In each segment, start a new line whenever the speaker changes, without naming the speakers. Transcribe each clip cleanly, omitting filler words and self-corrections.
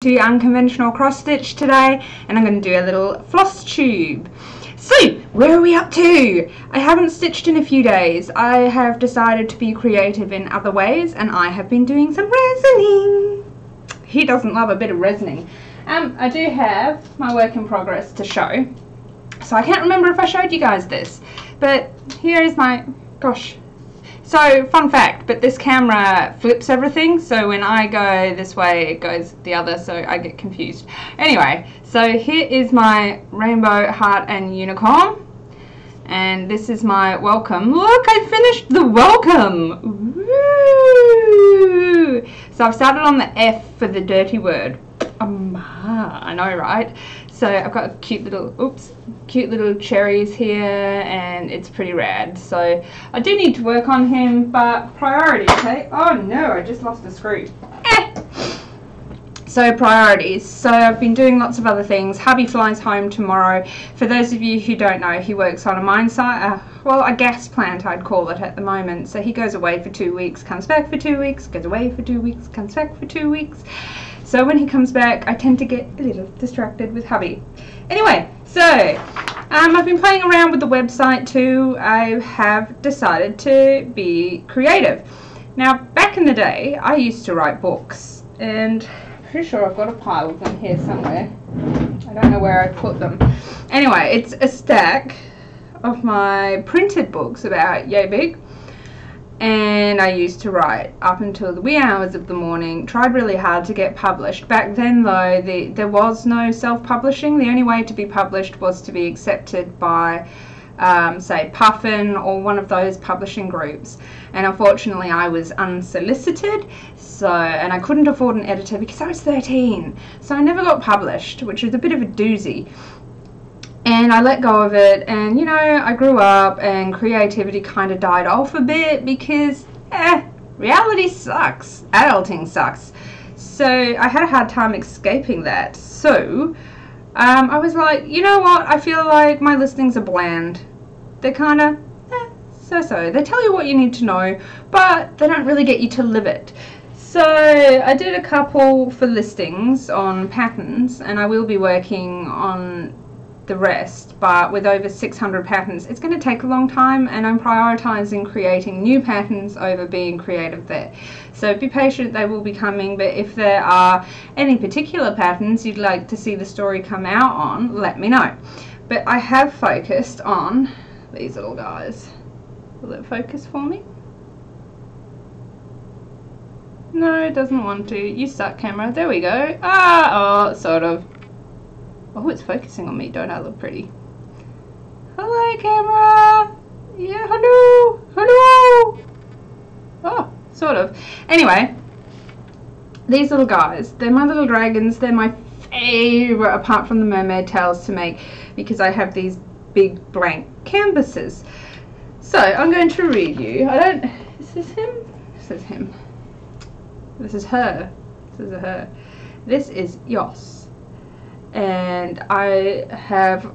Do unconventional cross stitch today, and I'm going to do a little floss tube. So where are we up to? I haven't stitched in a few days. I have decided to be creative in other ways, and I have been doing some resining. He doesn't love a bit of resining. I do have my work in progress to show, so I can't remember if I showed you guys this, but here is my, gosh. So, fun fact, but this camera flips everything, so when I go this way, it goes the other, so I get confused. Anyway, so here is my rainbow heart and unicorn, and this is my welcome. Look, I finished the welcome! Woo! So I've started on the F for the dirty word. I know, right? So I've got cute little cherries here, and it's pretty rad. So I do need to work on him, but priorities, okay? Oh no, I just lost a screw. So priorities. So I've been doing lots of other things. Hubby flies home tomorrow. For those of you who don't know, he works on a mine site, well, a gas plant I'd call it at the moment. So he goes away for 2 weeks, comes back for 2 weeks, goes away for 2 weeks, comes back for 2 weeks. So when he comes back, I tend to get a little distracted with hubby. Anyway, so I've been playing around with the website too. I have decided to be creative. Now, back in the day, I used to write books, and I'm pretty sure I've got a pile of them here somewhere. I don't know where I put them. Anyway, it's a stack of my printed books about yay big. And I used to write up until the wee hours of the morning. Tried really hard to get published. Back then though, there was no self-publishing. The only way to be published was to be accepted by, say, Puffin or one of those publishing groups. And unfortunately I was unsolicited, and I couldn't afford an editor because I was 13. So I never got published, which was a bit of a doozy. And I let go of it, and you know, I grew up and creativity kind of died off a bit because reality sucks, adulting sucks. So I had a hard time escaping that. So I was like, you know what, I feel like my listings are bland. They're kind of so-so. They tell you what you need to know, but they don't really get you to live it. So I did a couple for listings on patterns, and I will be working on the rest, but with over 600 patterns it's going to take a long time, and I'm prioritizing creating new patterns over being creative there. So be patient, they will be coming, but if there are any particular patterns you'd like to see the story come out on, let me know. But I have focused on these little guys. Will it focus for me? No, it doesn't want to. You suck, camera. There we go. Oh, sort of. Oh, it's focusing on me. Don't I look pretty? Hello, camera. Yeah, hello. Hello. Oh, sort of. Anyway, these little guys, they're my little dragons. They're my favorite, apart from the mermaid tails, to make, because I have these big blank canvases. So I'm going to read you. Is this him? This is him. This is her. This is a her. This is Yos. And I have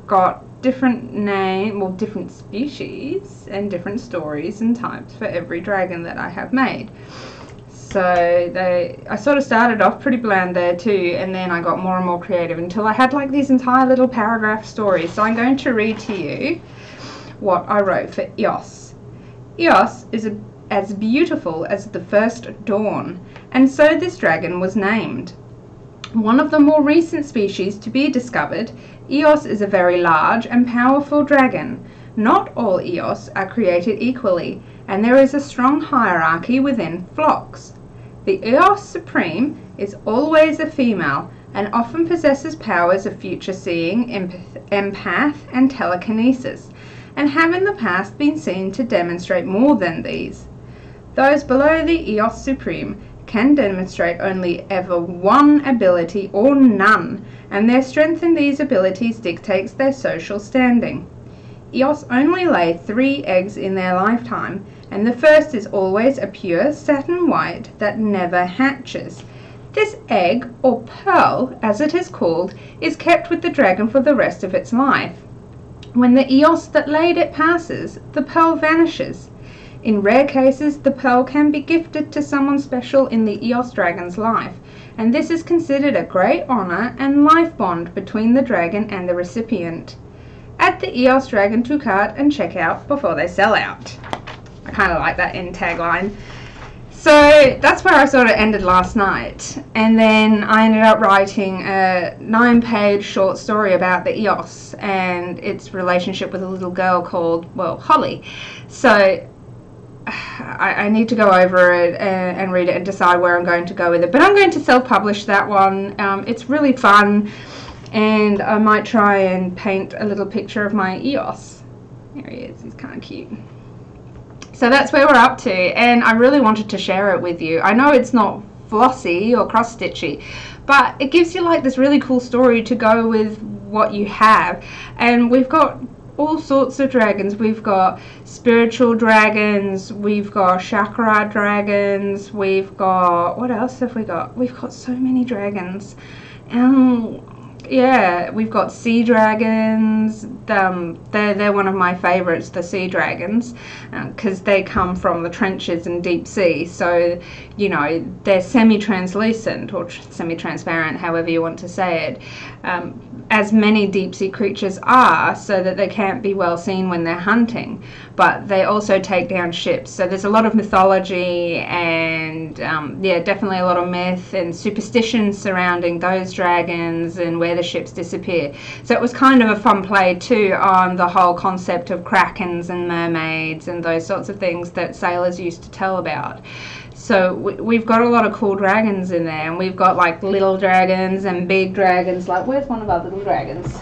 got different different species and different stories and types for every dragon that I have made. So I sort of started off pretty bland there too, and then I got more and more creative until I had like these entire little paragraph stories. So I'm going to read to you what I wrote for Eos. Eos is as beautiful as the first dawn, and so this dragon was named. One of the more recent species to be discovered, Eos is a very large and powerful dragon. Not all Eos are created equally, and there is a strong hierarchy within flocks. The Eos Supreme is always a female and often possesses powers of future seeing, empath, and telekinesis, and have in the past been seen to demonstrate more than these. Those below the Eos Supreme can demonstrate only ever one ability or none, and their strength in these abilities dictates their social standing. Eos only lay 3 eggs in their lifetime, and the first is always a pure satin white that never hatches. This egg, or pearl as it is called, is kept with the dragon for the rest of its life. When the Eos that laid it passes, the pearl vanishes. In rare cases, the pearl can be gifted to someone special in the Eos dragon's life, and this is considered a great honor and life bond between the dragon and the recipient. Add the EOS Dragon to cart and check out before they sell out. I kind of like that end tagline. So that's where I sort of ended last night, and then I ended up writing a 9-page short story about the EOS and its relationship with a little girl called, well, Holly. So I need to go over it and read it and decide where I'm going to go with it, but I'm going to self-publish that one. It's really fun, and I might try and paint a little picture of my EOS. There he is, he's kind of cute. So that's where we're up to, and I really wanted to share it with you. I know it's not flossy or cross-stitchy, but it gives you like this really cool story to go with what you have. And we've got all sorts of dragons. We've got spiritual dragons, we've got chakra dragons, we've got, what else have we got? We've got so many dragons. Yeah, we've got sea dragons. They're one of my favorites, the sea dragons, because they come from the trenches in deep sea. So, you know, they're semi-translucent or semi-transparent, however you want to say it, as many deep sea creatures are, so that they can't be well seen when they're hunting. But they also take down ships. So there's a lot of mythology and, yeah, definitely a lot of myth and superstition surrounding those dragons and where the ships disappear. So it was kind of a fun play too on the whole concept of krakens and mermaids and those sorts of things that sailors used to tell about. So we've got a lot of cool dragons in there, and we've got like little dragons and big dragons. Like, where's one of our little dragons?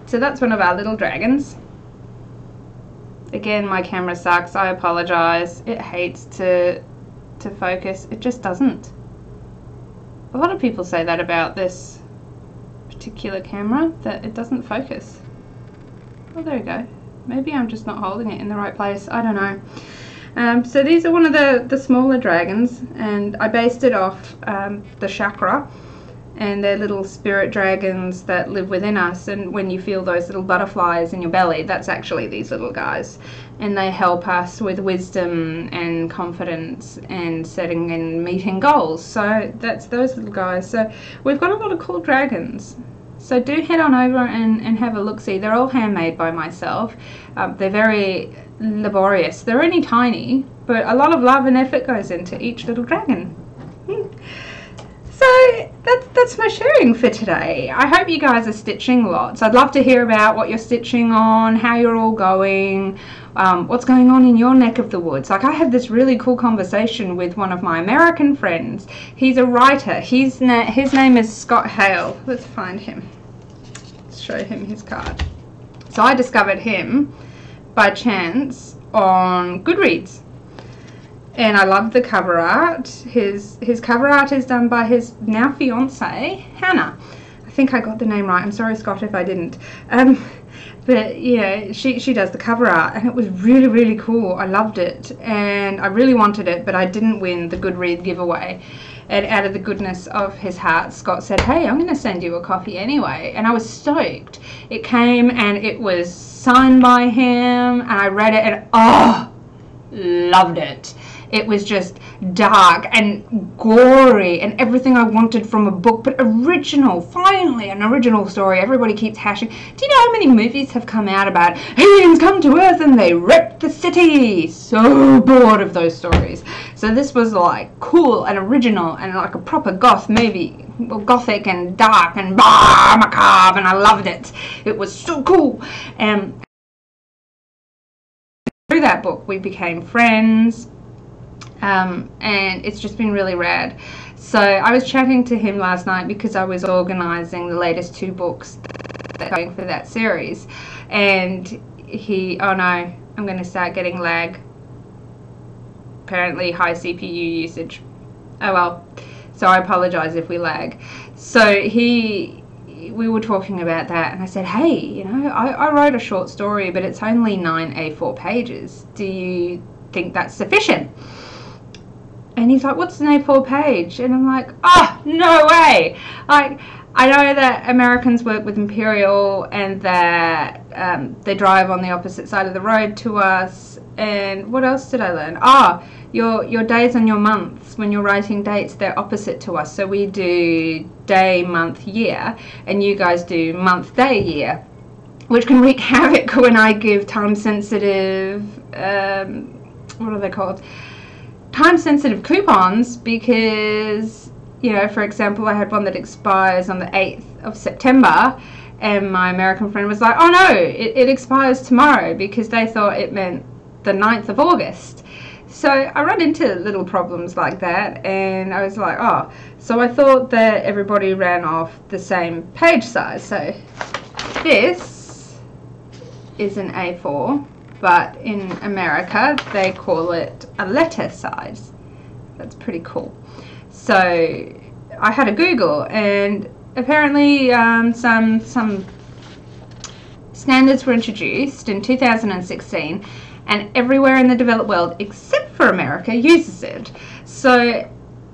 So that's one of our little dragons. Again, my camera sucks, I apologize. It hates to focus, it just doesn't. A lot of people say that about this particular camera, that it doesn't focus. Oh, there we go. Maybe I'm just not holding it in the right place, I don't know. So these are one of the smaller dragons, and I based it off the chakra, and they're little spirit dragons that live within us, and when you feel those little butterflies in your belly, that's actually these little guys, and they help us with wisdom and confidence and setting and meeting goals. So that's those little guys. So we've got a lot of cool dragons. So do head on over and have a look-see. They're all handmade by myself. They're very laborious. They're only tiny, but a lot of love and effort goes into each little dragon. So that's my sharing for today. I hope you guys are stitching lots. I'd love to hear about what you're stitching on, how you're all going, what's going on in your neck of the woods. Like, I had this really cool conversation with one of my American friends. He's a writer. His name is Scott Hale. Let's find him. Let's show him his card. So I discovered him by chance on Goodreads. And I love the cover art. His cover art is done by his now fiance, Hannah. I think I got the name right. I'm sorry, Scott, if I didn't. But yeah, she does the cover art, and it was really, really cool. I loved it, and I really wanted it, but I didn't win the Goodreads giveaway. And out of the goodness of his heart, Scott said, hey, I'm going to send you a copy anyway. And I was stoked. It came, and it was signed by him, and I read it, and oh, loved it. It was just dark and gory and everything I wanted from a book, but original. Finally, an original story. Everybody keeps hashing. Do you know how many movies have come out about aliens come to Earth and they wreck the city? So bored of those stories. So this was like cool and original and like a proper goth movie. Well, gothic and dark and macabre, and I loved it. It was so cool. Through that book, we became friends. And it's just been really rad. So I was chatting to him last night because I was organising the latest 2 books that are going for that series, and he, oh no, I'm going to start getting lag. Apparently high CPU usage. Oh well, so I apologise if we lag. So we were talking about that, and I said, hey, you know, I wrote a short story, but it's only 9 A4 pages. Do you think that's sufficient? And he's like, what's an A4 page? And I'm like, oh, no way. Like, I know that Americans work with Imperial and that they drive on the opposite side of the road to us, And what else did I learn? Ah, your days and your months, when you're writing dates, they're opposite to us. So we do day, month, year, and you guys do month, day, year, which can wreak havoc when I give time-sensitive, what are they called? Time-sensitive coupons, because, you know, for example, I had one that expires on the 8th of September, and my American friend was like, oh no, it expires tomorrow, because they thought it meant the 9th of August. So I run into little problems like that, and I was like, oh, so I thought that everybody ran off the same page size. So this is an A4, but in America they call it a letter size. That's pretty cool. So I had a Google, and apparently some standards were introduced in 2016, and everywhere in the developed world except for America uses it. So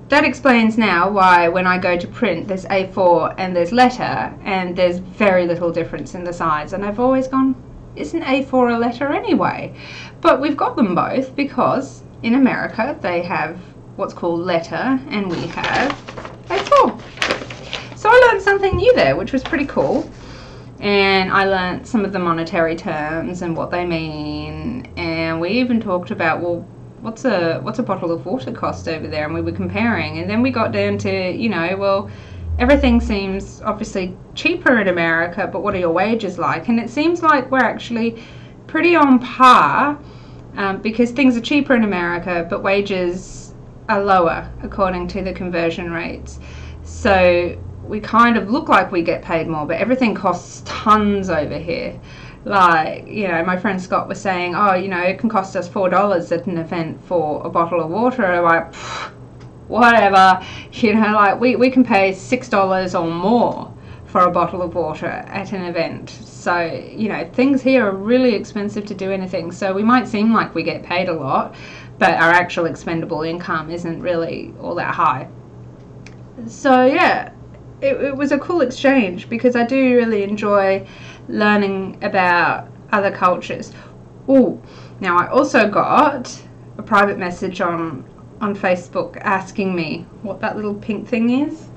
that explains now why when I go to print there's A4 and there's letter, and there's very little difference in the size, and I've always gone, isn't A4 a letter anyway? But we've got them both because in America they have what's called letter and we have A4. So I learned something new there, which was pretty cool. And I learnt some of the monetary terms and what they mean, and we even talked about, well, what's a bottle of water cost over there, and we were comparing, and then we got down to, you know, well, everything seems obviously cheaper in America, but what are your wages like? And it seems like we're actually pretty on par, because things are cheaper in America, but wages are lower according to the conversion rates. So we kind of look like we get paid more, but everything costs tons over here. Like, you know, my friend Scott was saying, oh, you know, it can cost us $4 at an event for a bottle of water. I'm like, whatever, you know, like we can pay $6 or more for a bottle of water at an event. So, you know, things here are really expensive to do anything. So we might seem like we get paid a lot, but our actual expendable income isn't really all that high. So yeah, it was a cool exchange, because I do really enjoy learning about other cultures. Oh, now I also got a private message on Facebook asking me what that little pink thing is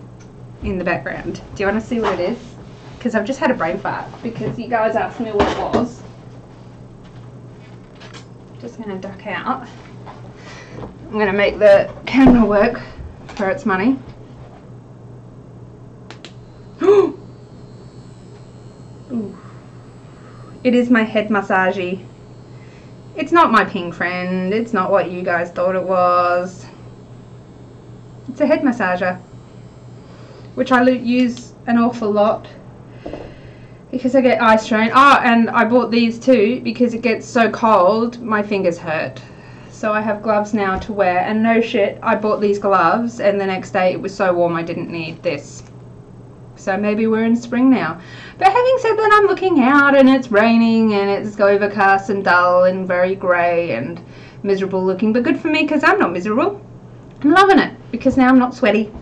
in the background. Do you want to see what it is? Because I've just had a brain fart, because you guys asked me what it was. Just going to duck out. I'm going to make the camera work for its money. Ooh. It is my head massagey. It's not my pink friend. It's not what you guys thought it was. It's a head massager, which I use an awful lot because I get eye strain. Oh, and I bought these too because it gets so cold my fingers hurt. So I have gloves now to wear, and no shit, I bought these gloves and the next day it was so warm I didn't need this. So maybe we're in spring now. But having said that, I'm looking out and it's raining and it's overcast and dull and very grey and miserable looking. But good for me, because I'm not miserable. I'm loving it because now I'm not sweaty.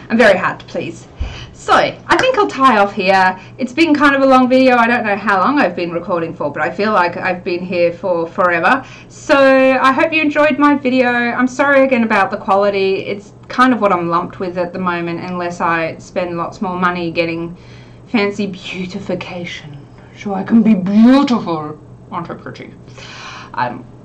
I'm very hard to please. So I think I'll tie off here. It's been kind of a long video. I don't know how long I've been recording for, but I feel like I've been here for forever. So I hope you enjoyed my video. I'm sorry again about the quality. It's kind of what I'm lumped with at the moment, unless I spend lots more money getting fancy beautification so I can be beautiful. Aren't I pretty?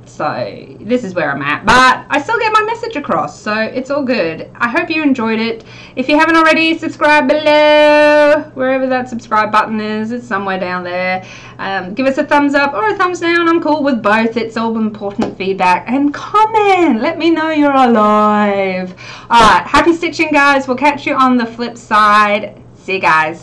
So this is where I'm at, but I still get my message across, so it's all good. I hope you enjoyed it. If you haven't already, subscribe below, wherever that subscribe button is. It's somewhere down there. Give us a thumbs up or a thumbs down. I'm cool with both. It's all important feedback. And comment. Let me know you're alive. Alright, happy stitching, guys. We'll catch you on the flip side. See you guys.